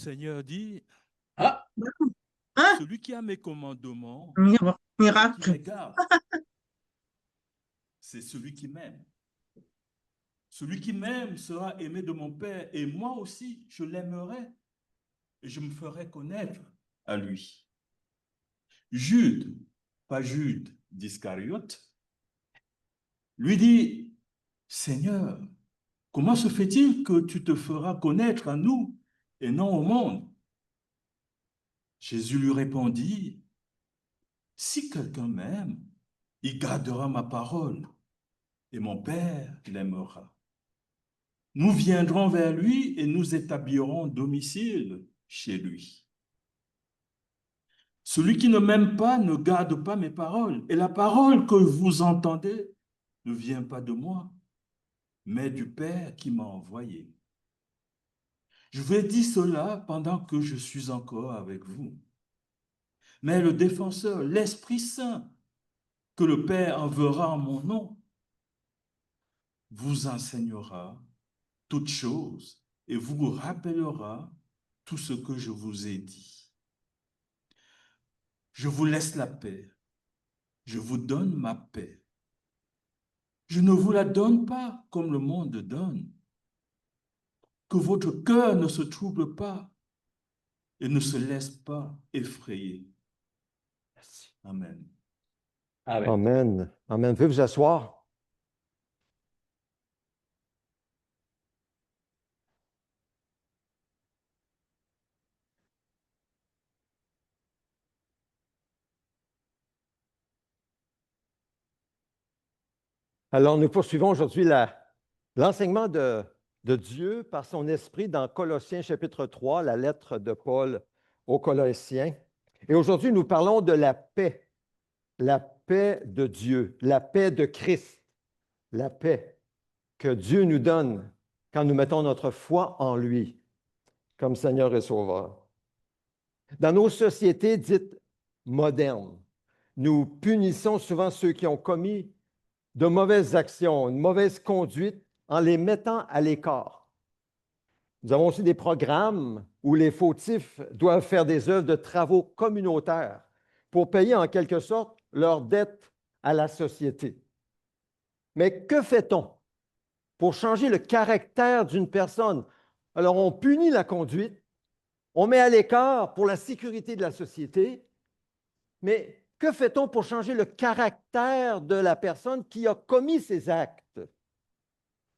Seigneur dit, Ah, hein? celui qui a mes commandements et qui Miracle. les garde, c'est celui qui m'aime. Celui qui m'aime sera aimé de mon Père et moi aussi, je l'aimerai et je me ferai connaître à lui. Jude, pas Jude d'Iscariote, lui dit, Seigneur, comment se fait-il que tu te feras connaître à nous et non au monde? Jésus lui répondit, si quelqu'un m'aime, il gardera ma parole et mon Père l'aimera. Nous viendrons vers lui et nous établirons domicile chez lui. Celui qui ne m'aime pas ne garde pas mes paroles. Et la parole que vous entendez ne vient pas de moi, mais du Père qui m'a envoyé. Je vous ai dit cela pendant que je suis encore avec vous. Mais le défenseur, l'Esprit Saint, que le Père enverra en mon nom, vous enseignera toutes choses et vous rappellera tout ce que je vous ai dit. Je vous laisse la paix. Je vous donne ma paix. Je ne vous la donne pas comme le monde donne. Que votre cœur ne se trouble pas et ne se laisse pas effrayer. Merci. Amen. Amen. Amen. Amen. Veuillez vous asseoir. Alors, nous poursuivons aujourd'hui l'enseignement de Dieu par son esprit dans Colossiens chapitre 3, la lettre de Paul aux Colossiens. Et aujourd'hui, nous parlons de la paix de Dieu, la paix de Christ, la paix que Dieu nous donne quand nous mettons notre foi en lui comme Seigneur et Sauveur. Dans nos sociétés dites modernes, nous punissons souvent ceux qui ont commis de mauvaises actions, une mauvaise conduite en les mettant à l'écart. Nous avons aussi des programmes où les fautifs doivent faire des œuvres de travaux communautaires pour payer en quelque sorte leurs dettes à la société. Mais que fait-on pour changer le caractère d'une personne? Alors, on punit la conduite, on met à l'écart pour la sécurité de la société, mais que fait-on pour changer le caractère de la personne qui a commis ces actes?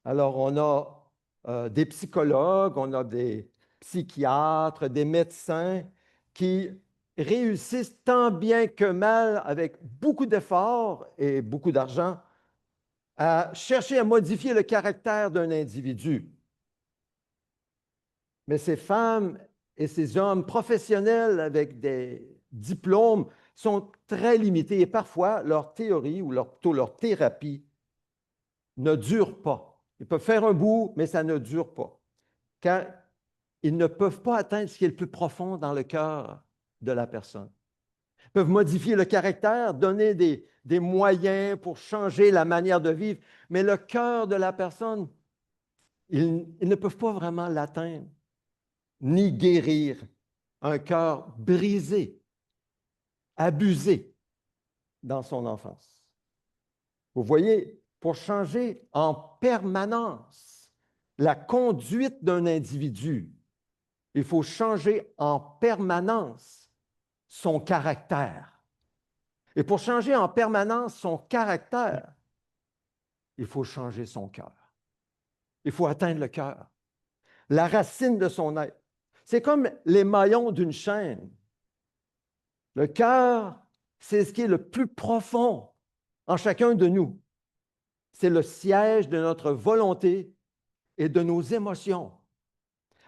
Alors, on a des psychologues, on a des psychiatres, des médecins qui réussissent tant bien que mal, avec beaucoup d'efforts et beaucoup d'argent, à chercher à modifier le caractère d'un individu. Mais ces femmes et ces hommes professionnels avec des diplômes sont très limités et parfois leur théorie ou plutôt leur thérapie ne dure pas. Ils peuvent faire un bout, mais ça ne dure pas. Car ils ne peuvent pas atteindre ce qui est le plus profond dans le cœur de la personne. Ils peuvent modifier le caractère, donner des moyens pour changer la manière de vivre, mais le cœur de la personne, ils ne peuvent pas vraiment l'atteindre, ni guérir un cœur brisé, abusé dans son enfance. Vous voyez, pour changer en permanence la conduite d'un individu, il faut changer en permanence son caractère. Et pour changer en permanence son caractère, il faut changer son cœur. Il faut atteindre le cœur, la racine de son être. C'est comme les maillons d'une chaîne. Le cœur, c'est ce qui est le plus profond en chacun de nous. C'est le siège de notre volonté et de nos émotions.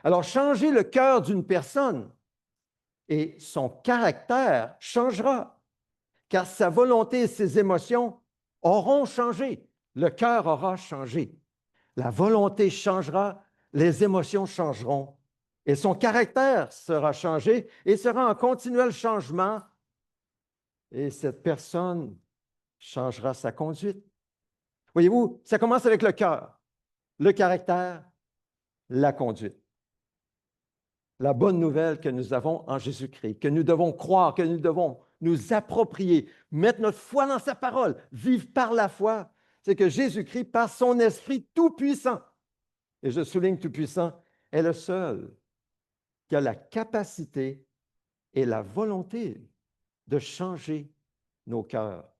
Alors, changer le cœur d'une personne et son caractère changera, car sa volonté et ses émotions auront changé. Le cœur aura changé. La volonté changera, les émotions changeront, et son caractère sera changé et sera en continuel changement, et cette personne changera sa conduite. Voyez-vous, ça commence avec le cœur, le caractère, la conduite. la bonne nouvelle que nous avons en Jésus-Christ, que nous devons croire, que nous devons nous approprier, mettre notre foi dans sa parole, vivre par la foi, c'est que Jésus-Christ, par son Esprit tout-puissant, et je souligne tout-puissant, est le seul qui a la capacité et la volonté de changer nos cœurs.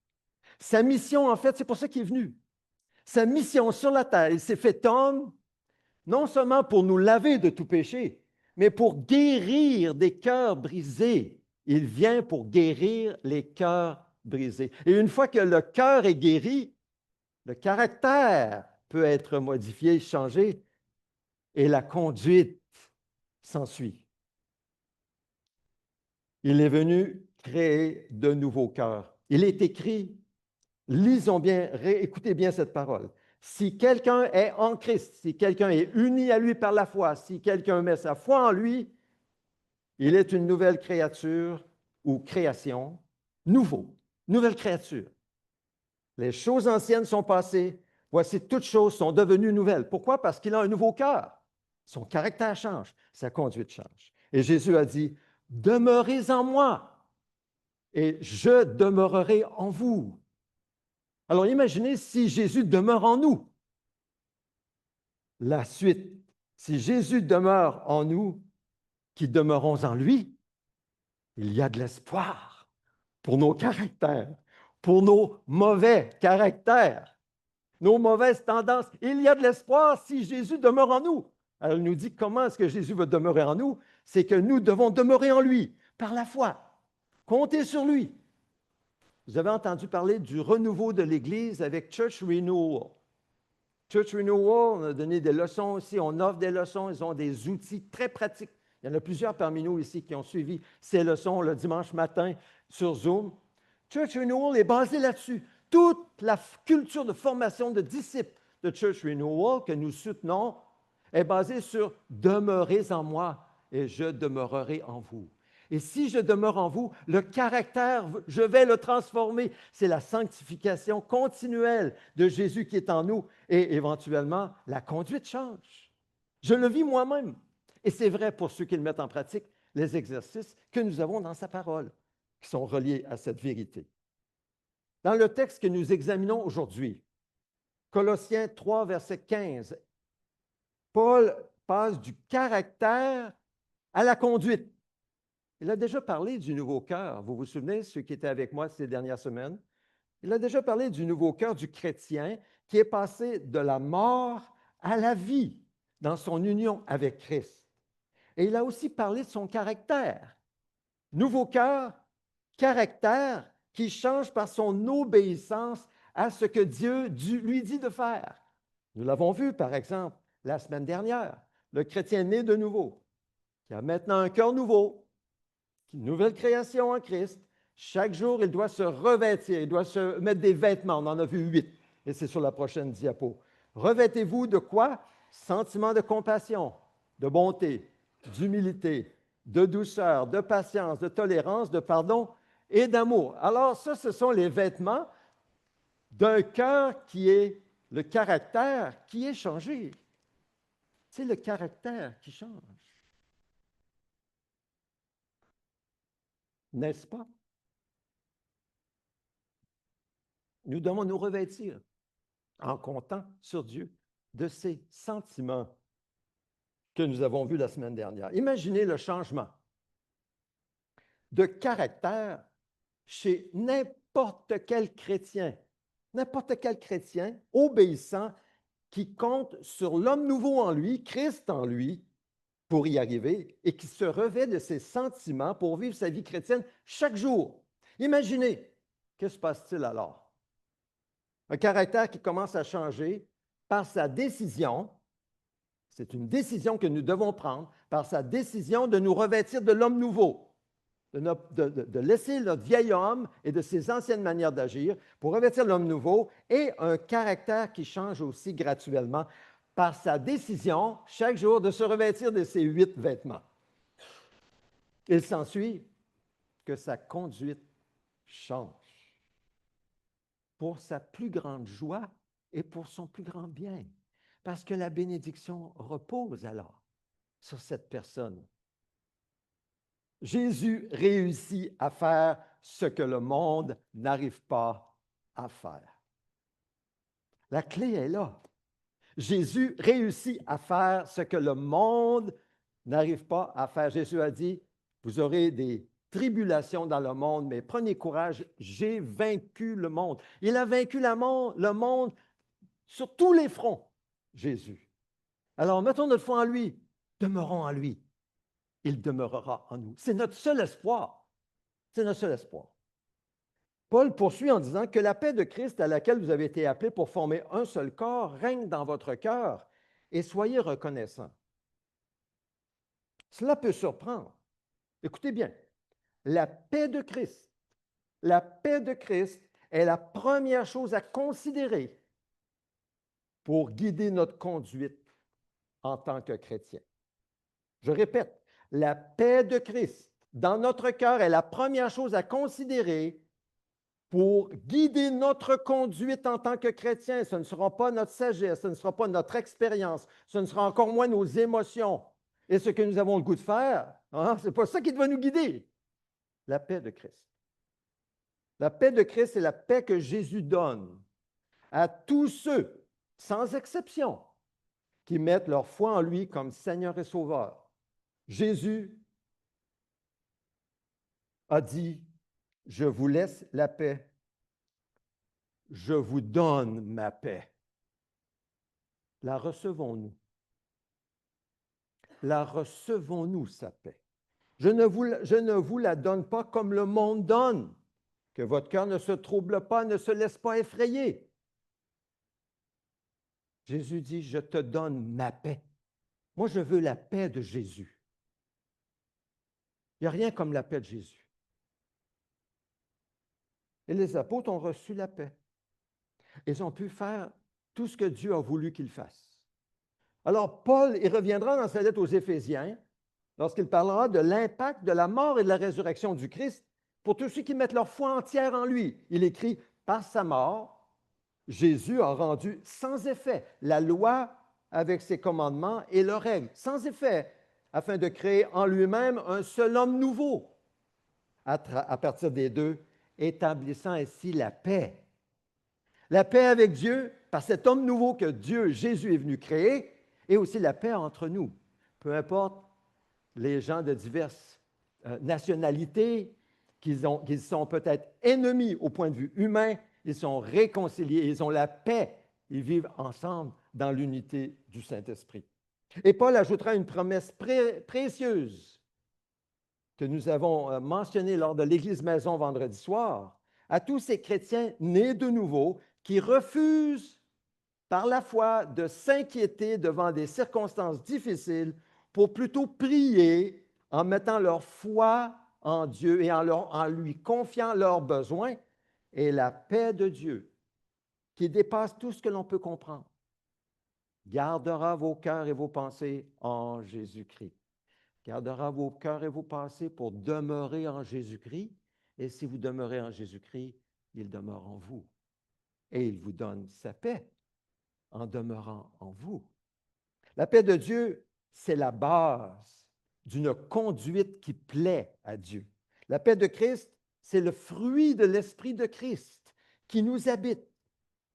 Sa mission, en fait, c'est pour ça qu'il est venu. Sa mission sur la terre, il s'est fait homme, non seulement pour nous laver de tout péché, mais pour guérir des cœurs brisés. Il vient pour guérir les cœurs brisés. Et une fois que le cœur est guéri, le caractère peut être modifié, changé, et la conduite s'ensuit. Il est venu créer de nouveaux cœurs. Il est écrit, lisons bien, écoutez bien cette parole. Si quelqu'un est en Christ, si quelqu'un est uni à lui par la foi, si quelqu'un met sa foi en lui, il est une nouvelle créature ou création, nouveau, nouvelle créature. Les choses anciennes sont passées, voici toutes choses sont devenues nouvelles. Pourquoi? Parce qu'il a un nouveau cœur. Son caractère change, sa conduite change. Et Jésus a dit, demeurez en moi et je demeurerai en vous. Alors imaginez si Jésus demeure en nous. La suite, si Jésus demeure en nous, qui demeurons en lui, il y a de l'espoir pour nos caractères, pour nos mauvais caractères, nos mauvaises tendances. Il y a de l'espoir si Jésus demeure en nous. Alors il nous dit comment est-ce que Jésus va demeurer en nous? C'est que nous devons demeurer en lui par la foi. Comptez sur lui. Vous avez entendu parler du renouveau de l'Église avec Church Renewal. Church Renewal, on a donné des leçons aussi, on offre des leçons, ils ont des outils très pratiques. Il y en a plusieurs parmi nous ici qui ont suivi ces leçons le dimanche matin sur Zoom. Church Renewal est basé là-dessus. Toute la culture de formation de disciples de Church Renewal que nous soutenons est basée sur « Demeurez en moi et je demeurerai en vous ». Et si je demeure en vous, le caractère, je vais le transformer. C'est la sanctification continuelle de Jésus qui est en nous et éventuellement, la conduite change. Je le vis moi-même. Et c'est vrai pour ceux qui le mettent en pratique, les exercices que nous avons dans sa parole, qui sont reliés à cette vérité. Dans le texte que nous examinons aujourd'hui, Colossiens 3, verset 15, Paul passe du caractère à la conduite. Il a déjà parlé du nouveau cœur. Vous vous souvenez, ceux qui étaient avec moi ces dernières semaines? Il a déjà parlé du nouveau cœur du chrétien qui est passé de la mort à la vie dans son union avec Christ. Et il a aussi parlé de son caractère. Nouveau cœur, caractère qui change par son obéissance à ce que Dieu lui dit de faire. Nous l'avons vu, par exemple, la semaine dernière. Le chrétien né de nouveau, qui a maintenant un cœur nouveau, une nouvelle création en Christ. Chaque jour, il doit se revêtir, il doit se mettre des vêtements. On en a vu 8, et c'est sur la prochaine diapo. Revêtez-vous de quoi? Sentiment de compassion, de bonté, d'humilité, de douceur, de patience, de tolérance, de pardon et d'amour. Alors ça, ce sont les vêtements d'un cœur qui est le caractère qui est changé. C'est le caractère qui change. N'est-ce pas? Nous devons nous revêtir en comptant sur Dieu de ces sentiments que nous avons vus la semaine dernière. Imaginez le changement de caractère chez n'importe quel chrétien obéissant qui compte sur l'homme nouveau en lui, Christ en lui, pour y arriver et qui se revêt de ses sentiments pour vivre sa vie chrétienne chaque jour. Imaginez, que se passe-t-il alors? Un caractère qui commence à changer par sa décision, c'est une décision que nous devons prendre, par sa décision de nous revêtir de l'homme nouveau, de laisser notre vieil homme et de ses anciennes manières d'agir pour revêtir l'homme nouveau, et un caractère qui change aussi graduellement par sa décision chaque jour de se revêtir de ces 8 vêtements. Il s'ensuit que sa conduite change pour sa plus grande joie et pour son plus grand bien, parce que la bénédiction repose alors sur cette personne Jésus réussit à faire ce que le monde n'arrive pas à faire. La clé est là. Jésus réussit à faire ce que le monde n'arrive pas à faire. Jésus a dit, vous aurez des tribulations dans le monde, mais prenez courage, j'ai vaincu le monde. Il a vaincu le monde sur tous les fronts, Jésus. Alors, mettons notre foi en lui, demeurons en lui. Il demeurera en nous. C'est notre seul espoir. C'est notre seul espoir. Paul poursuit en disant que la paix de Christ à laquelle vous avez été appelés pour former un seul corps règne dans votre cœur et soyez reconnaissants. Cela peut surprendre. Écoutez bien, la paix de Christ est la première chose à considérer pour guider notre conduite en tant que chrétien. Je répète, la paix de Christ dans notre cœur est la première chose à considérer pour guider notre conduite en tant que chrétien. Ce ne sera pas notre sagesse, ce ne sera pas notre expérience, ce ne sera encore moins nos émotions et ce que nous avons le goût de faire. Hein? Ce n'est pas ça qui va nous guider. La paix de Christ. La paix de Christ, c'est la paix que Jésus donne à tous ceux, sans exception, qui mettent leur foi en lui comme Seigneur et Sauveur. Jésus a dit, je vous laisse la paix, je vous donne ma paix. La recevons-nous? La recevons-nous, sa paix? Je ne vous la donne pas comme le monde donne, que votre cœur ne se trouble pas, ne se laisse pas effrayer. Jésus dit, je te donne ma paix. Moi, je veux la paix de Jésus. Il n'y a rien comme la paix de Jésus. Et les apôtres ont reçu la paix. Ils ont pu faire tout ce que Dieu a voulu qu'ils fassent. Alors, Paul, il reviendra dans sa lettre aux Éphésiens, lorsqu'il parlera de l'impact de la mort et de la résurrection du Christ pour tous ceux qui mettent leur foi entière en lui. Il écrit, par sa mort, Jésus a rendu sans effet la loi avec ses commandements et leurs règles, sans effet, afin de créer en lui-même un seul homme nouveau, à partir des deux, établissant ainsi la paix. La paix avec Dieu, par cet homme nouveau que Dieu, Jésus, est venu créer, et aussi la paix entre nous. Peu importe les gens de diverses nationalités, qu'ils sont peut-être ennemis au point de vue humain, ils sont réconciliés, ils ont la paix, ils vivent ensemble dans l'unité du Saint-Esprit. Et Paul ajoutera une promesse précieuse que nous avons mentionnée lors de l'Église Maison vendredi soir, à tous ces chrétiens nés de nouveau qui refusent par la foi de s'inquiéter devant des circonstances difficiles pour plutôt prier en mettant leur foi en Dieu et en lui confiant leurs besoins, et la paix de Dieu, qui dépasse tout ce que l'on peut comprendre, gardera vos cœurs et vos pensées en Jésus-Christ. Gardera vos cœurs et vos pensées pour demeurer en Jésus-Christ, et si vous demeurez en Jésus-Christ, il demeure en vous. Et il vous donne sa paix en demeurant en vous. La paix de Dieu, c'est la base d'une conduite qui plaît à Dieu. La paix de Christ, c'est le fruit de l'Esprit de Christ qui nous habite,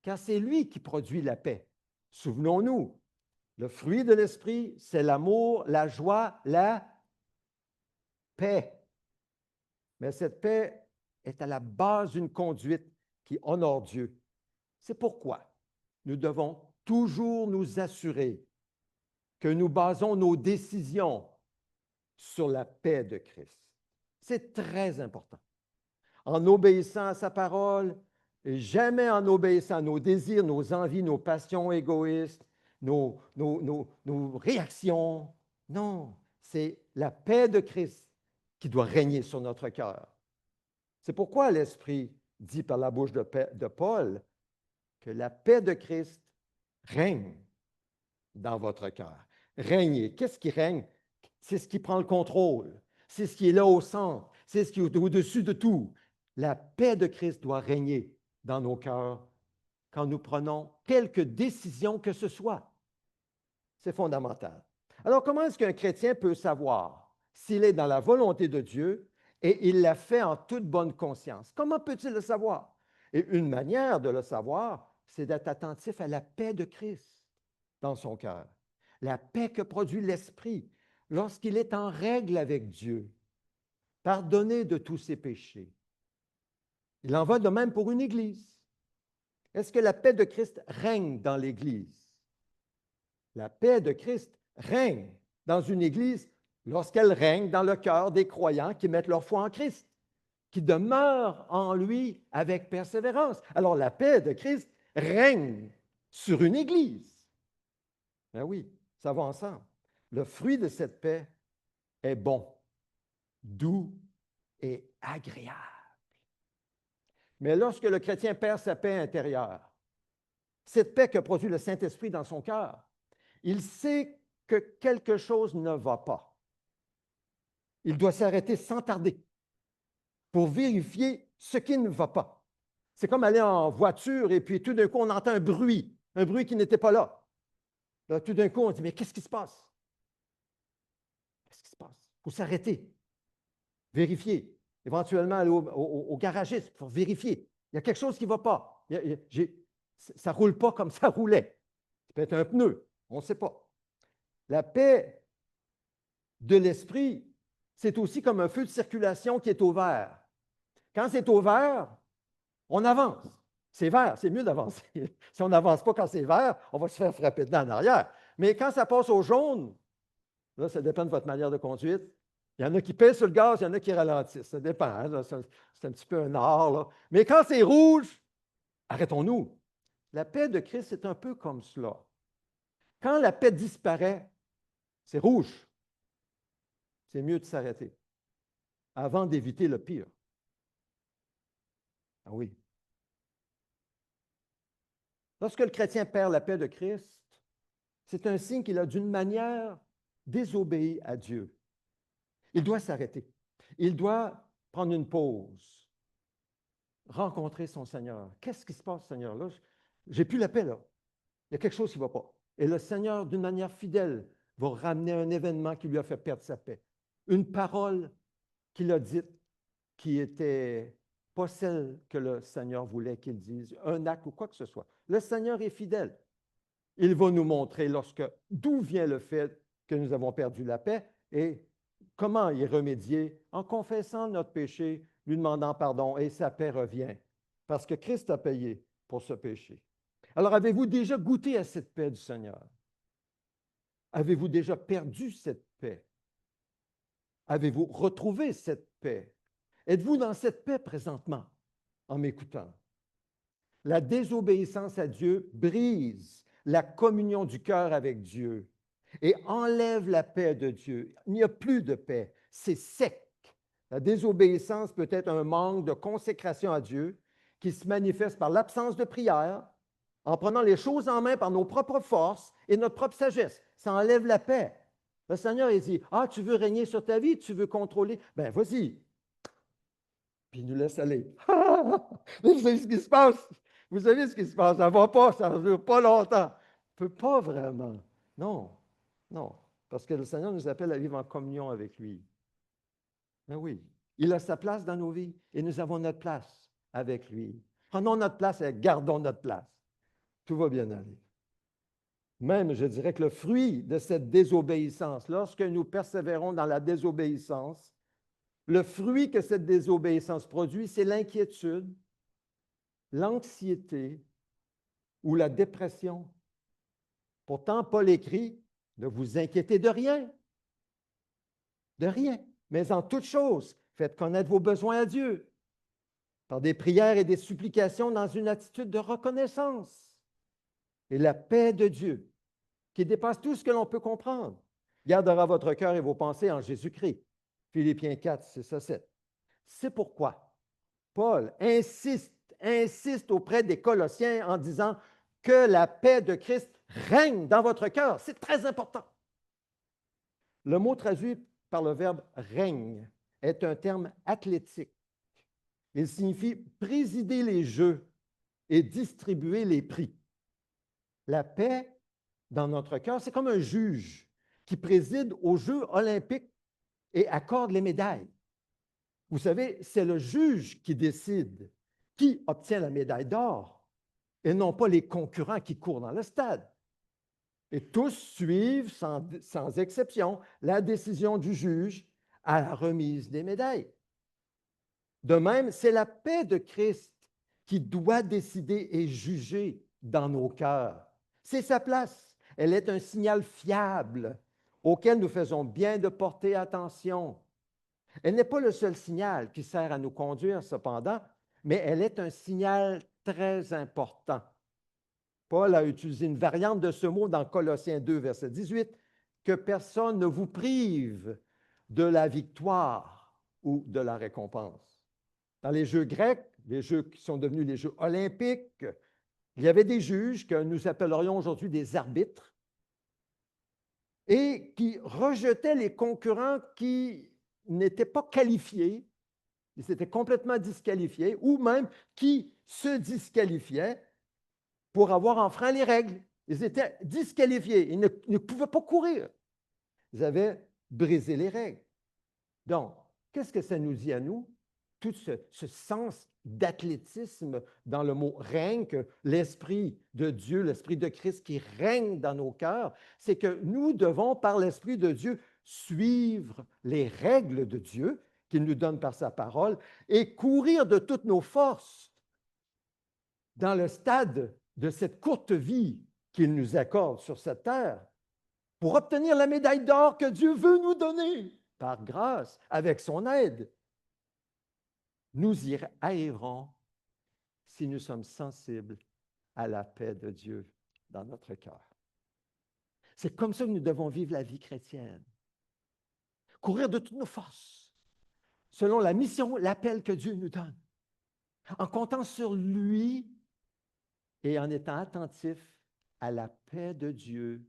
car c'est lui qui produit la paix. Souvenons-nous, le fruit de l'Esprit, c'est l'amour, la joie, la paix. Mais cette paix est à la base d'une conduite qui honore Dieu. C'est pourquoi nous devons toujours nous assurer que nous basons nos décisions sur la paix de Christ. C'est très important. En obéissant à sa parole, et jamais en obéissant à nos désirs, nos envies, nos passions égoïstes, nos réactions. Non, c'est la paix de Christ qui doit régner sur notre cœur. C'est pourquoi l'Esprit dit par la bouche de Paul que la paix de Christ règne dans votre cœur. Régner. Qu'est-ce qui règne? C'est ce qui prend le contrôle. C'est ce qui est là au centre. C'est ce qui est au-dessus de tout. La paix de Christ doit régner dans nos cœurs quand nous prenons quelque décision que ce soit. C'est fondamental. Alors, comment est-ce qu'un chrétien peut savoir s'il est dans la volonté de Dieu et il l'a fait en toute bonne conscience. Comment peut-il le savoir? Et une manière de le savoir, c'est d'être attentif à la paix de Christ dans son cœur. La paix que produit l'Esprit lorsqu'il est en règle avec Dieu, pardonné de tous ses péchés. Il en va de même pour une Église. Est-ce que la paix de Christ règne dans l'Église? La paix de Christ règne dans une Église lorsqu'elle règne dans le cœur des croyants qui mettent leur foi en Christ, qui demeurent en lui avec persévérance. Alors la paix de Christ règne sur une Église. Ben oui, ça va ensemble. Le fruit de cette paix est bon, doux et agréable. Mais lorsque le chrétien perd sa paix intérieure, cette paix que produit le Saint-Esprit dans son cœur, il sait que quelque chose ne va pas. Il doit s'arrêter sans tarder pour vérifier ce qui ne va pas. C'est comme aller en voiture et puis tout d'un coup, on entend un bruit qui n'était pas là. Là, tout d'un coup, on dit, mais qu'est-ce qui se passe? Qu'est-ce qui se passe? Il faut s'arrêter, vérifier, éventuellement aller au garagiste pour vérifier. Il y a quelque chose qui ne va pas. Ça ne roule pas comme ça roulait. Ça peut être un pneu, on ne sait pas. La paix de l'esprit, c'est aussi comme un feu de circulation qui est au vert. Quand c'est au vert, on avance. C'est vert, c'est mieux d'avancer. Si on n'avance pas quand c'est vert, on va se faire frapper dedans en arrière. Mais quand ça passe au jaune, là, ça dépend de votre manière de conduite. Il y en a qui pèsent sur le gaz, il y en a qui ralentissent. Ça dépend. Hein, c'est un petit peu un art. Là. Mais quand c'est rouge, arrêtons-nous. La paix de Christ, c'est un peu comme cela. Quand la paix disparaît, c'est rouge. C'est mieux de s'arrêter avant d'éviter le pire. Ah oui. Lorsque le chrétien perd la paix de Christ, c'est un signe qu'il a d'une manière désobéi à Dieu. Il doit s'arrêter. Il doit prendre une pause, rencontrer son Seigneur. Qu'est-ce qui se passe, Seigneur? Là, j'ai plus la paix, là. Il y a quelque chose qui ne va pas. Et le Seigneur, d'une manière fidèle, va ramener un événement qui lui a fait perdre sa paix. Une parole qu'il a dite qui n'était pas celle que le Seigneur voulait qu'il dise, un acte ou quoi que ce soit. Le Seigneur est fidèle. Il va nous montrer d'où vient le fait que nous avons perdu la paix et comment y remédier en confessant notre péché, lui demandant pardon et sa paix revient parce que Christ a payé pour ce péché. Alors, avez-vous déjà goûté à cette paix du Seigneur? Avez-vous déjà perdu cette paix? Avez-vous retrouvé cette paix? Êtes-vous dans cette paix présentement en m'écoutant? La désobéissance à Dieu brise la communion du cœur avec Dieu et enlève la paix de Dieu. Il n'y a plus de paix, c'est sec. La désobéissance peut être un manque de consécration à Dieu qui se manifeste par l'absence de prière, en prenant les choses en main par nos propres forces et notre propre sagesse. Ça enlève la paix. Le Seigneur, il dit, « Ah, tu veux régner sur ta vie, tu veux contrôler? Ben, vas-y. » Puis il nous laisse aller. Vous savez ce qui se passe? Vous savez ce qui se passe? Ça ne va pas, ça ne dure pas longtemps. On ne peut pas vraiment. Non, non. Parce que le Seigneur nous appelle à vivre en communion avec lui. Mais oui, il a sa place dans nos vies et nous avons notre place avec lui. Prenons notre place et gardons notre place. Tout va bien aller. Même, je dirais que le fruit de cette désobéissance, lorsque nous persévérons dans la désobéissance, le fruit que cette désobéissance produit, c'est l'inquiétude, l'anxiété ou la dépression. Pourtant, Paul écrit, ne vous inquiétez de rien, mais en toute chose, faites connaître vos besoins à Dieu, par des prières et des supplications dans une attitude de reconnaissance. Et la paix de Dieu, qui dépasse tout ce que l'on peut comprendre, gardera votre cœur et vos pensées en Jésus-Christ. Philippiens 4, 6 à 7. C'est pourquoi Paul insiste auprès des Colossiens en disant que la paix de Christ règne dans votre cœur. C'est très important. Le mot traduit par le verbe règne est un terme athlétique. Il signifie présider les jeux et distribuer les prix. La paix dans notre cœur, c'est comme un juge qui préside aux Jeux olympiques et accorde les médailles. Vous savez, c'est le juge qui décide qui obtient la médaille d'or et non pas les concurrents qui courent dans le stade. Et tous suivent sans exception la décision du juge à la remise des médailles. De même, c'est la paix de Christ qui doit décider et juger dans nos cœurs. C'est sa place. Elle est un signal fiable auquel nous faisons bien de porter attention. Elle n'est pas le seul signal qui sert à nous conduire, cependant, mais elle est un signal très important. Paul a utilisé une variante de ce mot dans Colossiens 2, verset 18, que personne ne vous prive de la victoire ou de la récompense. Dans les Jeux grecs, les Jeux qui sont devenus les Jeux olympiques, il y avait des juges que nous appellerions aujourd'hui des arbitres et qui rejetaient les concurrents qui n'étaient pas qualifiés, ils étaient complètement disqualifiés, ou même qui se disqualifiaient pour avoir enfreint les règles. Ils étaient disqualifiés, ils ne pouvaient pas courir. Ils avaient brisé les règles. Donc, qu'est-ce que ça nous dit à nous? Tout ce sens d'athlétisme dans le mot règne, que l'Esprit de Dieu, l'Esprit de Christ qui règne dans nos cœurs, c'est que nous devons, par l'Esprit de Dieu, suivre les règles de Dieu qu'il nous donne par sa parole et courir de toutes nos forces dans le stade de cette courte vie qu'il nous accorde sur cette terre pour obtenir la médaille d'or que Dieu veut nous donner par grâce, avec son aide. Nous y arriverons si nous sommes sensibles à la paix de Dieu dans notre cœur. C'est comme ça que nous devons vivre la vie chrétienne. Courir de toutes nos forces, selon la mission, l'appel que Dieu nous donne, en comptant sur lui et en étant attentif à la paix de Dieu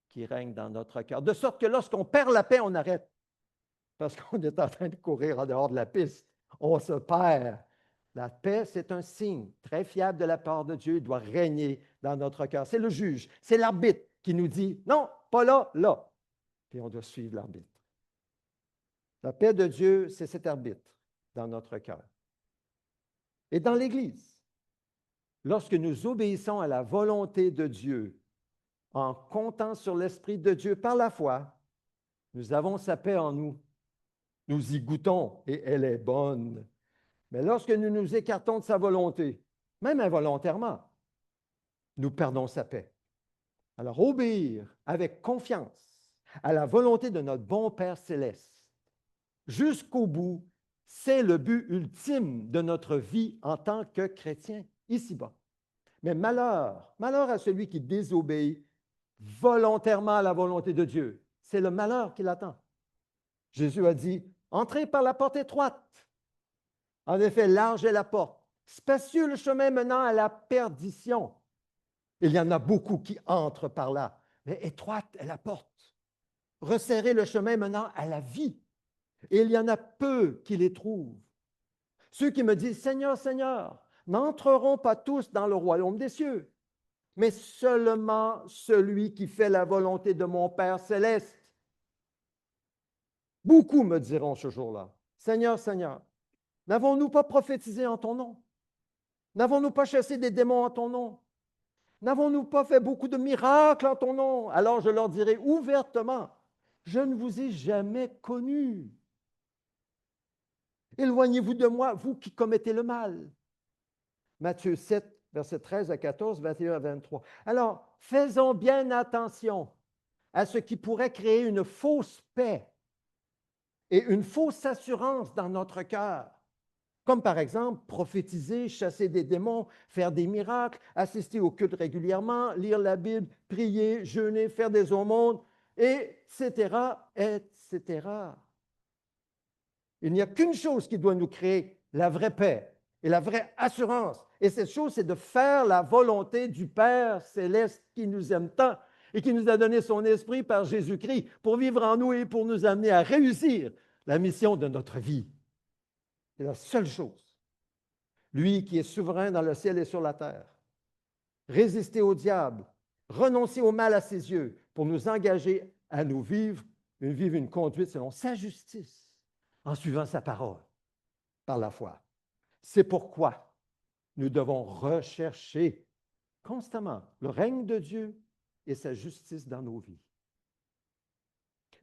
qui règne dans notre cœur. De sorte que lorsqu'on perd la paix, on arrête, parce qu'on est en train de courir en dehors de la piste. On se perd. La paix, c'est un signe très fiable de la part de Dieu. Il doit régner dans notre cœur. C'est le juge, c'est l'arbitre qui nous dit « Non, pas là, là ». Puis on doit suivre l'arbitre. La paix de Dieu, c'est cet arbitre dans notre cœur. Et dans l'Église, lorsque nous obéissons à la volonté de Dieu, en comptant sur l'Esprit de Dieu par la foi, nous avons sa paix en nous. Nous y goûtons et elle est bonne. Mais lorsque nous nous écartons de sa volonté, même involontairement, nous perdons sa paix. Alors, obéir avec confiance à la volonté de notre bon Père céleste, jusqu'au bout, c'est le but ultime de notre vie en tant que chrétien, ici-bas. Mais malheur à celui qui désobéit volontairement à la volonté de Dieu. C'est le malheur qui l'attend. Jésus a dit, « Entrez par la porte étroite. En effet, large est la porte, spacieux le chemin menant à la perdition. Il y en a beaucoup qui entrent par là, mais étroite est la porte. Resserrez le chemin menant à la vie, et il y en a peu qui les trouvent. Ceux qui me disent, Seigneur, Seigneur, n'entreront pas tous dans le royaume des cieux, mais seulement celui qui fait la volonté de mon Père céleste. Beaucoup me diront ce jour-là, Seigneur, Seigneur, n'avons-nous pas prophétisé en ton nom? N'avons-nous pas chassé des démons en ton nom? N'avons-nous pas fait beaucoup de miracles en ton nom? Alors je leur dirai ouvertement, je ne vous ai jamais connus. Éloignez-vous de moi, vous qui commettez le mal. Matthieu 7, versets 13 à 14, 21 à 23. Alors, faisons bien attention à ce qui pourrait créer une fausse paix et une fausse assurance dans notre cœur. Comme par exemple, prophétiser, chasser des démons, faire des miracles, assister au culte régulièrement, lire la Bible, prier, jeûner, faire des aumônes, etc., etc. Il n'y a qu'une chose qui doit nous créer la vraie paix et la vraie assurance. Et cette chose, c'est de faire la volonté du Père céleste qui nous aime tant et qui nous a donné son esprit par Jésus-Christ pour vivre en nous et pour nous amener à réussir la mission de notre vie. C'est la seule chose. Lui qui est souverain dans le ciel et sur la terre. Résister au diable, renoncer au mal à ses yeux pour nous engager à nous vivre vivre une conduite selon sa justice, en suivant sa parole, par la foi. C'est pourquoi nous devons rechercher constamment le règne de Dieu et sa justice dans nos vies.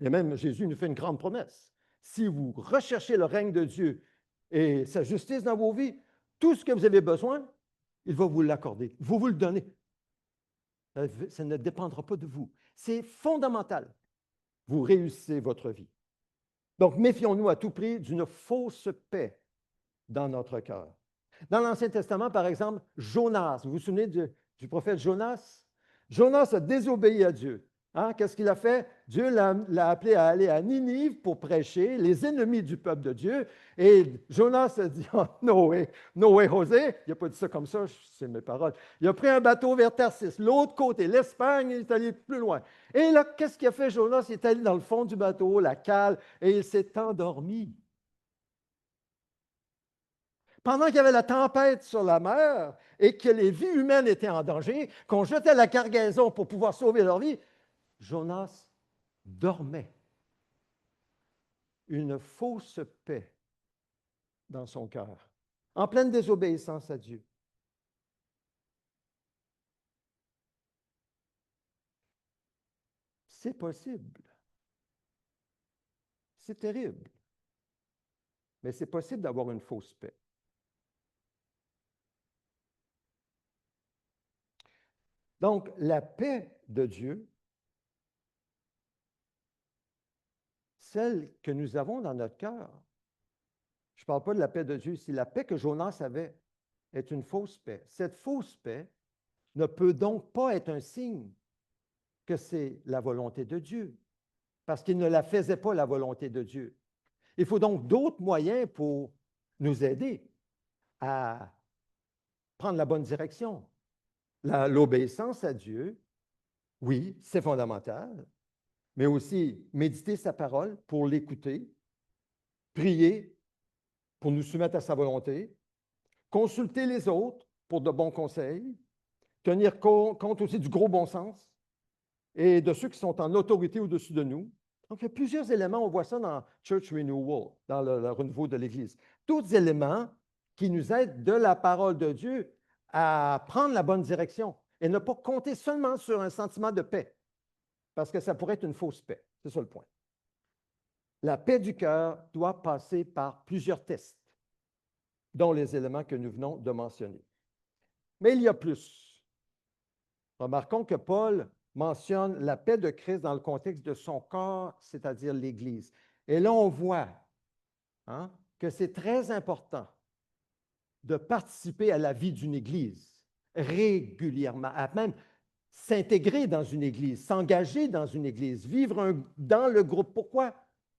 Et même Jésus nous fait une grande promesse. Si vous recherchez le règne de Dieu et sa justice dans vos vies, tout ce que vous avez besoin, il va vous l'accorder, il va vous le donner. Ça ne dépendra pas de vous. C'est fondamental. Vous réussissez votre vie. Donc, méfions-nous à tout prix d'une fausse paix dans notre cœur. Dans l'Ancien Testament, par exemple, Jonas, vous vous souvenez du prophète Jonas? Jonas a désobéi à Dieu. Hein? Qu'est-ce qu'il a fait? Dieu l'a appelé à aller à Ninive pour prêcher, les ennemis du peuple de Dieu. Et Jonas a dit, oh, no way, José. Il n'a pas dit ça comme ça, c'est mes paroles. Il a pris un bateau vers Tarsis, l'autre côté, l'Espagne, il est allé plus loin. Et là, qu'est-ce qu'il a fait, Jonas? Il est allé dans le fond du bateau, la cale, et il s'est endormi. Pendant qu'il y avait la tempête sur la mer et que les vies humaines étaient en danger, qu'on jetait la cargaison pour pouvoir sauver leur vie, Jonas dormait. Une fausse paix dans son cœur, en pleine désobéissance à Dieu. C'est possible. C'est terrible. Mais c'est possible d'avoir une fausse paix. Donc, la paix de Dieu, celle que nous avons dans notre cœur, je ne parle pas de la paix de Dieu ici, la paix que Jonas avait est une fausse paix. Cette fausse paix ne peut donc pas être un signe que c'est la volonté de Dieu, parce qu'il ne la faisait pas, la volonté de Dieu. Il faut donc d'autres moyens pour nous aider à prendre la bonne direction. L'obéissance à Dieu, oui, c'est fondamental, mais aussi méditer sa parole pour l'écouter, prier pour nous soumettre à sa volonté, consulter les autres pour de bons conseils, tenir compte aussi du gros bon sens et de ceux qui sont en autorité au-dessus de nous. Donc, il y a plusieurs éléments, on voit ça dans Church Renewal, dans le renouveau de l'Église. D'autres éléments qui nous aident de la parole de Dieu à prendre la bonne direction et ne pas compter seulement sur un sentiment de paix, parce que ça pourrait être une fausse paix. C'est ça le point. La paix du cœur doit passer par plusieurs tests, dont les éléments que nous venons de mentionner. Mais il y a plus. Remarquons que Paul mentionne la paix de Christ dans le contexte de son corps, c'est-à-dire l'Église. Et là, on voit que c'est très important de participer à la vie d'une Église régulièrement, à même s'intégrer dans une Église, s'engager dans une Église, vivre dans le groupe. Pourquoi?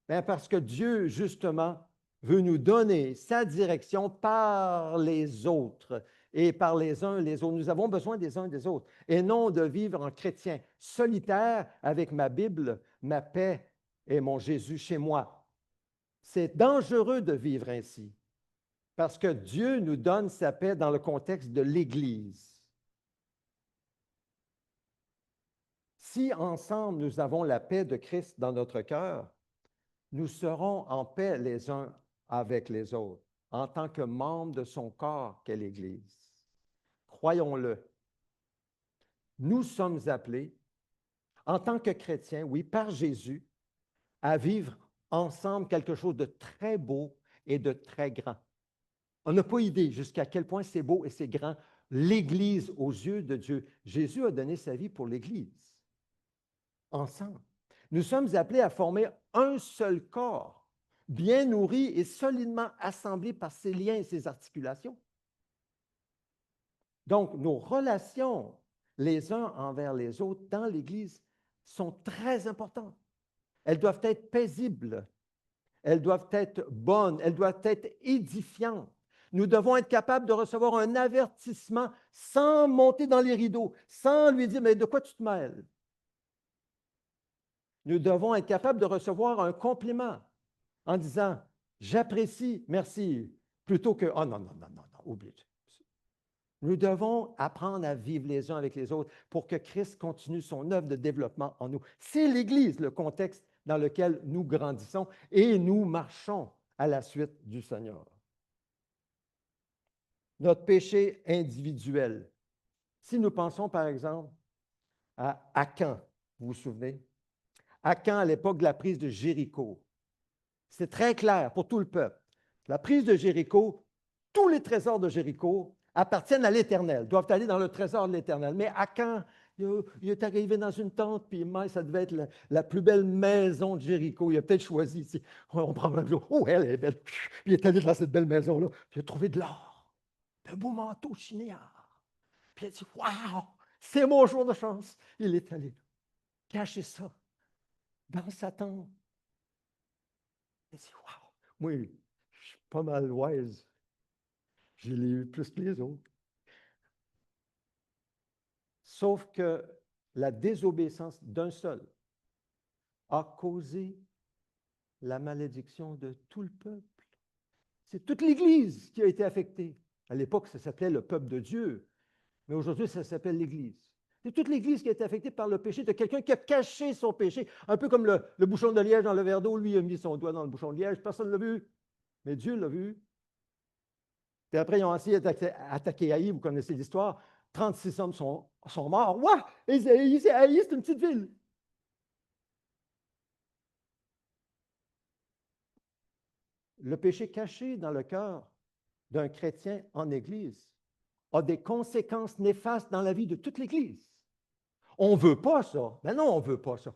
Bien parce que Dieu, justement, veut nous donner sa direction par les autres et par les uns les autres. Nous avons besoin des uns des autres et non de vivre en chrétien solitaire avec ma Bible, ma paix et mon Jésus chez moi. C'est dangereux de vivre ainsi parce que Dieu nous donne sa paix dans le contexte de l'Église. Si ensemble nous avons la paix de Christ dans notre cœur, nous serons en paix les uns avec les autres, en tant que membres de son corps qu'est l'Église. Croyons-le. Nous sommes appelés, en tant que chrétiens, oui, par Jésus, à vivre ensemble quelque chose de très beau et de très grand. On n'a pas idée jusqu'à quel point c'est beau et c'est grand, l'Église aux yeux de Dieu. Jésus a donné sa vie pour l'Église, ensemble. Nous sommes appelés à former un seul corps, bien nourri et solidement assemblé par ses liens et ses articulations. Donc, nos relations les uns envers les autres dans l'Église sont très importantes. Elles doivent être paisibles, elles doivent être bonnes, elles doivent être édifiantes. Nous devons être capables de recevoir un avertissement sans monter dans les rideaux, sans lui dire « Mais de quoi tu te mêles? » Nous devons être capables de recevoir un compliment en disant « J'apprécie, merci », plutôt que « Oh non, non, non, non, non, oublie. » Nous devons apprendre à vivre les uns avec les autres pour que Christ continue son œuvre de développement en nous. C'est l'Église, le contexte dans lequel nous grandissons et nous marchons à la suite du Seigneur. Notre péché individuel. Si nous pensons, par exemple, à Achan, vous vous souvenez? Achan, à l'époque de la prise de Jéricho. C'est très clair pour tout le peuple. La prise de Jéricho, tous les trésors de Jéricho appartiennent à l'Éternel, doivent aller dans le trésor de l'Éternel. Mais Achan, il est arrivé dans une tente, puis ça devait être la plus belle maison de Jéricho. Il a peut-être choisi, on prend un jour, oh, elle est belle. Puis il est allé dans cette belle maison-là, puis il a trouvé de l'or, un beau manteau chinéard. Puis il a dit, waouh, c'est mon jour de chance. Il est allé cacher ça dans sa tente. Il a dit, waouh, moi, je suis pas mal wise. Je l'ai eu plus que les autres. Sauf que la désobéissance d'un seul a causé la malédiction de tout le peuple. C'est toute l'Église qui a été affectée. À l'époque, ça s'appelait le peuple de Dieu, mais aujourd'hui, ça s'appelle l'Église. C'est toute l'Église qui a été affectée par le péché de quelqu'un qui a caché son péché, un peu comme le bouchon de liège dans le verre d'eau. Lui, il a mis son doigt dans le bouchon de liège, personne ne l'a vu, mais Dieu l'a vu. Puis après, ils ont essayé d'attaquer Haï, vous connaissez l'histoire. 36 hommes sont morts. Ouah! Haï, c'est une petite ville. Le péché caché dans le cœur d'un chrétien en Église a des conséquences néfastes dans la vie de toute l'Église. On ne veut pas ça. Mais non, on ne veut pas ça.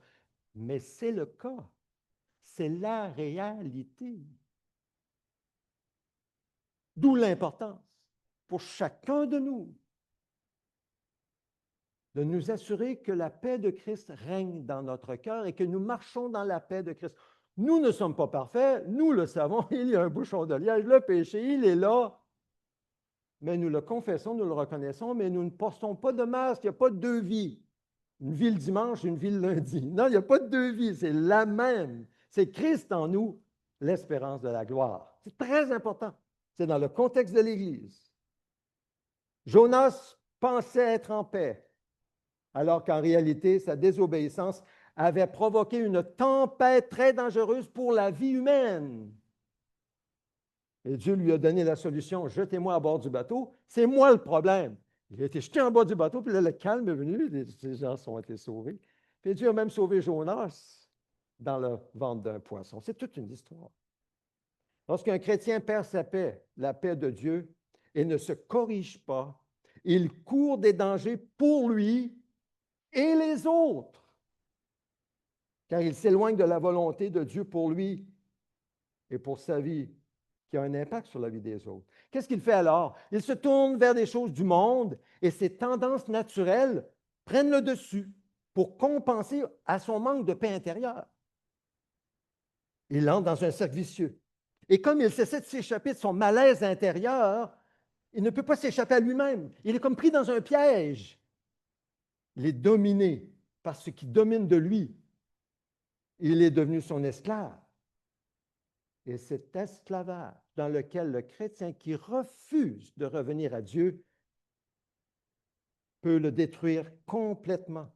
Mais c'est le cas. C'est la réalité. D'où l'importance pour chacun de nous de nous assurer que la paix de Christ règne dans notre cœur et que nous marchons dans la paix de Christ. Nous ne sommes pas parfaits, nous le savons, il y a un bouchon de liège, le péché, il est là. Mais nous le confessons, nous le reconnaissons, mais nous ne portons pas de masque, il n'y a pas de deux vies. Une vie le dimanche, une vie le lundi. Non, il n'y a pas de deux vies, c'est la même. C'est Christ en nous, l'espérance de la gloire. C'est très important. C'est dans le contexte de l'Église. Jonas pensait être en paix, alors qu'en réalité, sa désobéissance avait provoqué une tempête très dangereuse pour la vie humaine. Et Dieu lui a donné la solution, jetez-moi à bord du bateau, c'est moi le problème. Il a été jeté en bas du bateau, puis là, le calme est venu, les gens ont été sauvés. Puis Dieu a même sauvé Jonas dans le ventre d'un poisson. C'est toute une histoire. Lorsqu'un chrétien perd sa paix, la paix de Dieu, et ne se corrige pas, il court des dangers pour lui et les autres, car il s'éloigne de la volonté de Dieu pour lui et pour sa vie, qui a un impact sur la vie des autres. Qu'est-ce qu'il fait alors? Il se tourne vers des choses du monde et ses tendances naturelles prennent le dessus pour compenser à son manque de paix intérieure. Il entre dans un cercle vicieux. Et comme il essaie de s'échapper de son malaise intérieur, il ne peut pas s'échapper à lui-même. Il est comme pris dans un piège. Il est dominé par ce qui domine de lui. Il est devenu son esclave. Et cet esclavage dans lequel le chrétien qui refuse de revenir à Dieu peut le détruire complètement.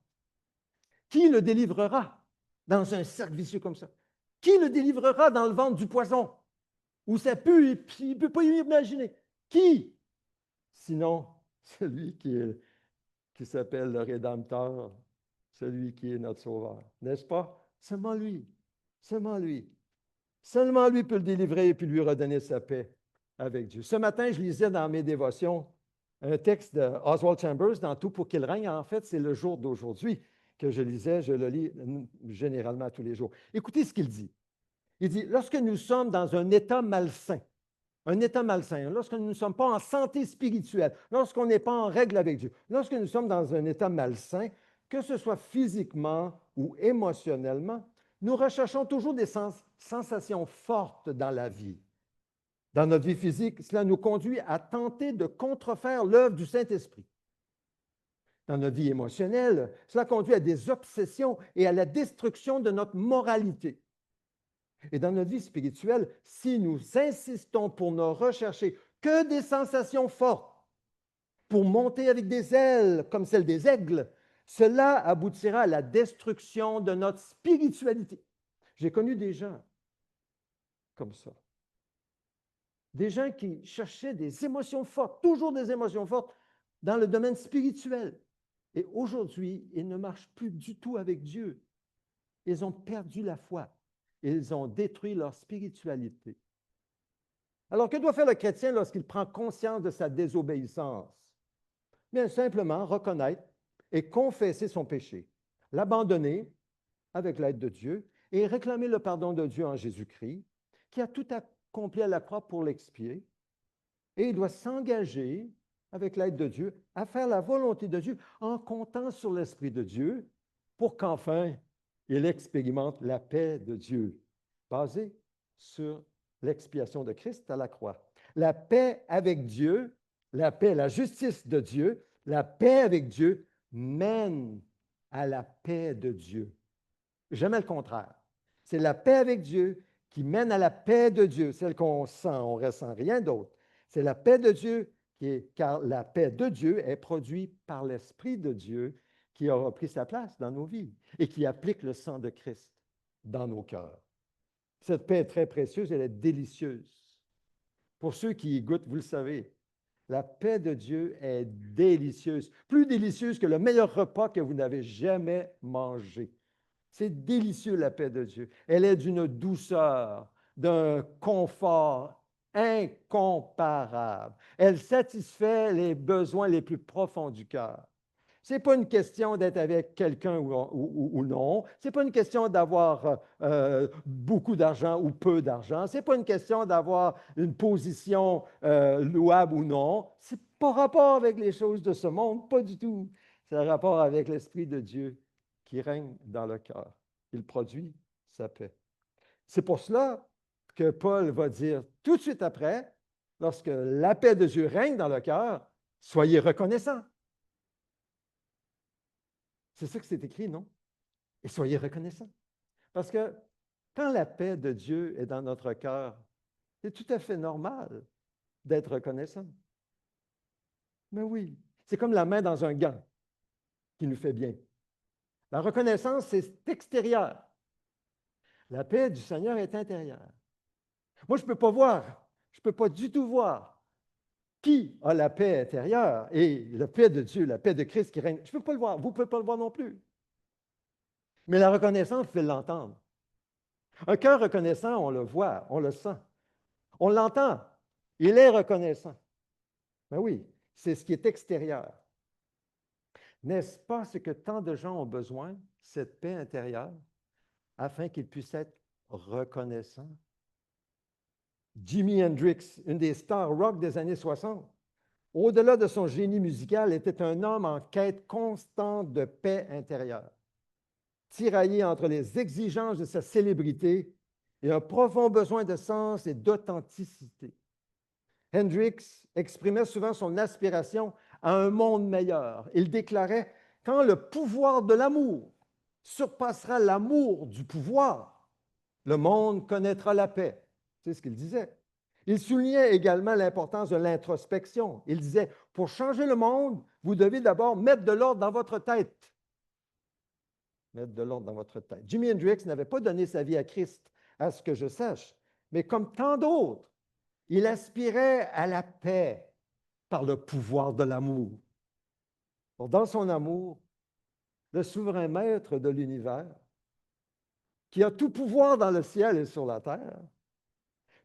Qui le délivrera dans un cercle vicieux comme ça? Qui le délivrera dans le ventre du poison où ça pue et puis il ne peut pas imaginer? Qui? Sinon, celui qui s'appelle le Rédempteur, celui qui est notre Sauveur. N'est-ce pas? Seulement lui. Seulement lui. Seulement lui peut le délivrer et puis lui redonner sa paix avec Dieu. Ce matin, je lisais dans mes dévotions un texte de Oswald Chambers dans Tout pour qu'il règne. En fait, c'est le jour d'aujourd'hui que je lisais. Je le lis généralement tous les jours. Écoutez ce qu'il dit. Il dit, lorsque nous sommes dans un état malsain, lorsque nous ne sommes pas en santé spirituelle, lorsqu'on n'est pas en règle avec Dieu, lorsque nous sommes dans un état malsain, que ce soit physiquement ou émotionnellement, nous recherchons toujours des sensations fortes dans la vie. Dans notre vie physique, cela nous conduit à tenter de contrefaire l'œuvre du Saint-Esprit. Dans notre vie émotionnelle, cela conduit à des obsessions et à la destruction de notre moralité. Et dans notre vie spirituelle, si nous insistons pour ne rechercher que des sensations fortes, pour monter avec des ailes comme celles des aigles, cela aboutira à la destruction de notre spiritualité. J'ai connu des gens comme ça. Des gens qui cherchaient des émotions fortes, toujours des émotions fortes, dans le domaine spirituel. Et aujourd'hui, ils ne marchent plus du tout avec Dieu. Ils ont perdu la foi. Ils ont détruit leur spiritualité. Alors, que doit faire le chrétien lorsqu'il prend conscience de sa désobéissance? Bien simplement reconnaître et confesser son péché, l'abandonner avec l'aide de Dieu et réclamer le pardon de Dieu en Jésus-Christ, qui a tout accompli à la croix pour l'expier. Et il doit s'engager avec l'aide de Dieu à faire la volonté de Dieu en comptant sur l'Esprit de Dieu pour qu'enfin il expérimente la paix de Dieu, basée sur l'expiation de Christ à la croix. La paix avec Dieu, la paix, la justice de Dieu, la paix avec Dieu mène à la paix de Dieu. Jamais le contraire. C'est la paix avec Dieu qui mène à la paix de Dieu, celle qu'on sent, on ne ressent rien d'autre. C'est la paix de Dieu, car la paix de Dieu est produite par l'Esprit de Dieu qui aura pris sa place dans nos vies et qui applique le sang de Christ dans nos cœurs. Cette paix est très précieuse, elle est délicieuse. Pour ceux qui y goûtent, vous le savez, la paix de Dieu est délicieuse, plus délicieuse que le meilleur repas que vous n'avez jamais mangé. C'est délicieux, la paix de Dieu. Elle est d'une douceur, d'un confort incomparable. Elle satisfait les besoins les plus profonds du cœur. Ce n'est pas une question d'être avec quelqu'un ou non. Ce n'est pas une question d'avoir beaucoup d'argent ou peu d'argent. Ce n'est pas une question d'avoir une position louable ou non. Ce n'est pas rapport avec les choses de ce monde, pas du tout. C'est un rapport avec l'Esprit de Dieu qui règne dans le cœur. Il produit sa paix. C'est pour cela que Paul va dire tout de suite après, lorsque la paix de Dieu règne dans le cœur, soyez reconnaissants. C'est ça que c'est écrit, non? Et soyez reconnaissants. Parce que quand la paix de Dieu est dans notre cœur, c'est tout à fait normal d'être reconnaissant. Mais oui, c'est comme la main dans un gant qui nous fait bien. La reconnaissance, c'est extérieur. La paix du Seigneur est intérieure. Moi, je ne peux pas voir, je ne peux pas du tout voir qui a la paix intérieure et la paix de Dieu, la paix de Christ qui règne. Je ne peux pas le voir, vous ne pouvez pas le voir non plus. Mais la reconnaissance, vous pouvez l'entendre. Un cœur reconnaissant, on le voit, on le sent. On l'entend. Il est reconnaissant. Ben oui, c'est ce qui est extérieur. N'est-ce pas ce que tant de gens ont besoin, cette paix intérieure, afin qu'ils puissent être reconnaissants? Jimi Hendrix, une des stars rock des années 60, au-delà de son génie musical, était un homme en quête constante de paix intérieure, tiraillé entre les exigences de sa célébrité et un profond besoin de sens et d'authenticité. Hendrix exprimait souvent son aspiration à un monde meilleur. Il déclarait, « Quand le pouvoir de l'amour surpassera l'amour du pouvoir, le monde connaîtra la paix. » C'est ce qu'il disait. Il soulignait également l'importance de l'introspection. Il disait, « Pour changer le monde, vous devez d'abord mettre de l'ordre dans votre tête. » Mettre de l'ordre dans votre tête. Jimi Hendrix n'avait pas donné sa vie à Christ, à ce que je sache, mais comme tant d'autres, il aspirait à la paix par le pouvoir de l'amour. Dans son amour, le souverain maître de l'univers, qui a tout pouvoir dans le ciel et sur la terre,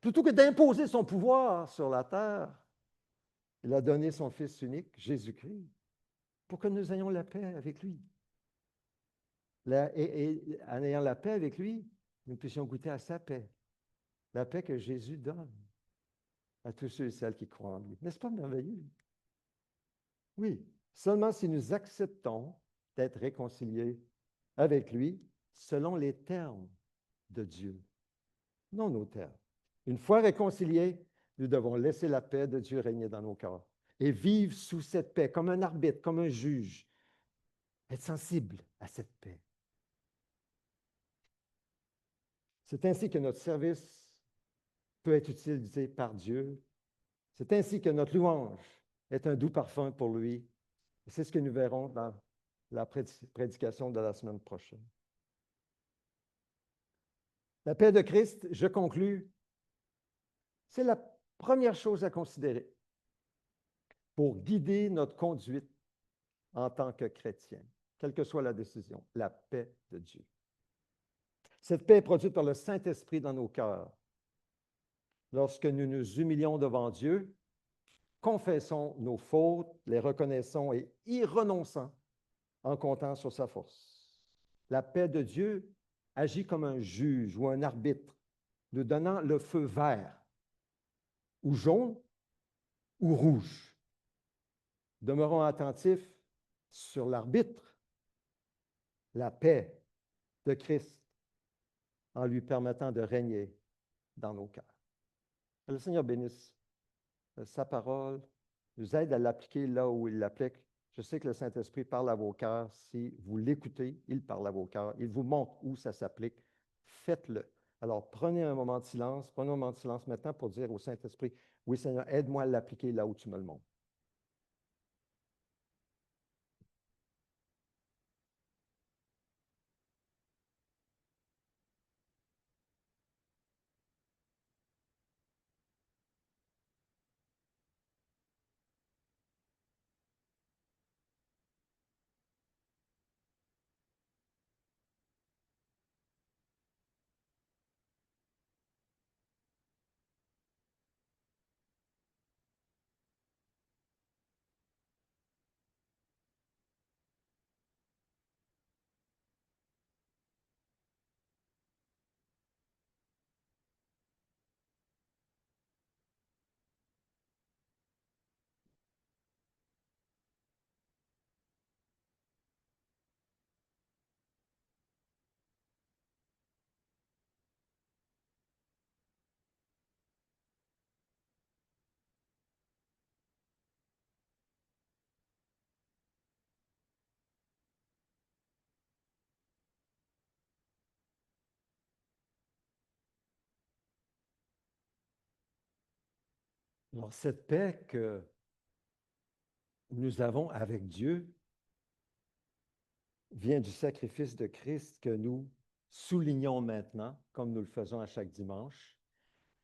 plutôt que d'imposer son pouvoir sur la terre, il a donné son Fils unique, Jésus-Christ, pour que nous ayons la paix avec lui. Et en ayant la paix avec lui, nous puissions goûter à sa paix, la paix que Jésus donne à tous ceux et celles qui croient en lui. N'est-ce pas merveilleux? Oui, seulement si nous acceptons d'être réconciliés avec lui selon les termes de Dieu, non nos termes. Une fois réconciliés, nous devons laisser la paix de Dieu régner dans nos cœurs et vivre sous cette paix comme un arbitre, comme un juge, être sensible à cette paix. C'est ainsi que notre service peut être utilisé par Dieu. C'est ainsi que notre louange est un doux parfum pour lui. Et c'est ce que nous verrons dans la prédication de la semaine prochaine. La paix de Christ, je conclus, c'est la première chose à considérer pour guider notre conduite en tant que chrétien, quelle que soit la décision, la paix de Dieu. Cette paix est produite par le Saint-Esprit dans nos cœurs. Lorsque nous nous humilions devant Dieu, confessons nos fautes, les reconnaissons et y renonçons en comptant sur sa force. La paix de Dieu agit comme un juge ou un arbitre, nous donnant le feu vert, ou jaune, ou rouge. Demeurons attentifs sur l'arbitre, la paix de Christ, en lui permettant de régner dans nos cœurs. Que le Seigneur bénisse sa parole, nous aide à l'appliquer là où il l'applique. Je sais que le Saint-Esprit parle à vos cœurs. Si vous l'écoutez, il parle à vos cœurs. Il vous montre où ça s'applique. Faites-le. Alors, prenez un moment de silence. Prenez un moment de silence maintenant pour dire au Saint-Esprit, oui, Seigneur, aide-moi à l'appliquer là où tu me le montres. Alors, cette paix que nous avons avec Dieu vient du sacrifice de Christ que nous soulignons maintenant, comme nous le faisons à chaque dimanche.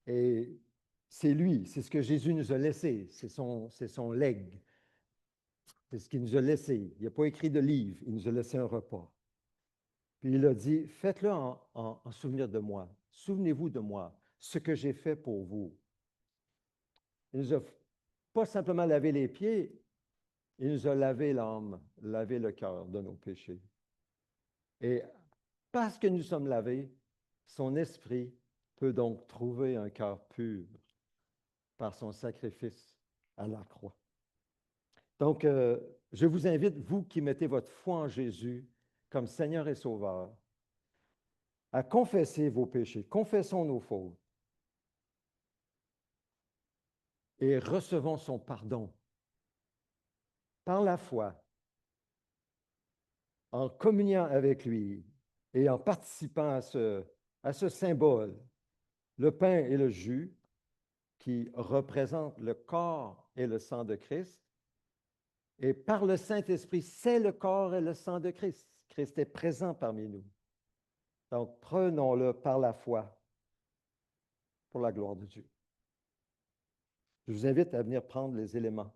Et c'est lui, c'est ce que Jésus nous a laissé, c'est son legs, c'est ce qu'il nous a laissé. Il n'a pas écrit de livre, il nous a laissé un repas. Puis il a dit, faites-le en souvenir de moi. Souvenez-vous de moi, ce que j'ai fait pour vous. Il nous a pas simplement lavé les pieds, il nous a lavé l'âme, lavé le cœur de nos péchés. Et parce que nous sommes lavés, son esprit peut donc trouver un cœur pur par son sacrifice à la croix. Donc, je vous invite, vous qui mettez votre foi en Jésus comme Seigneur et Sauveur, à confesser vos péchés, confessons nos fautes et recevons son pardon par la foi, en communiant avec lui et en participant à ce symbole, le pain et le jus, qui représentent le corps et le sang de Christ. Et par le Saint-Esprit, c'est le corps et le sang de Christ. Christ est présent parmi nous. Donc, prenons-le par la foi pour la gloire de Dieu. Je vous invite à venir prendre les éléments.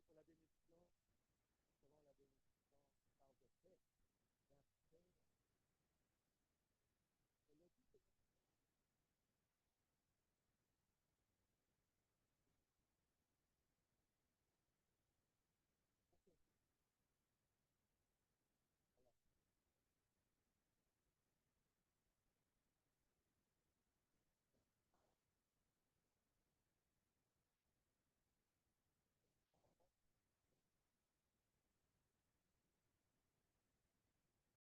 pour la bénédiction.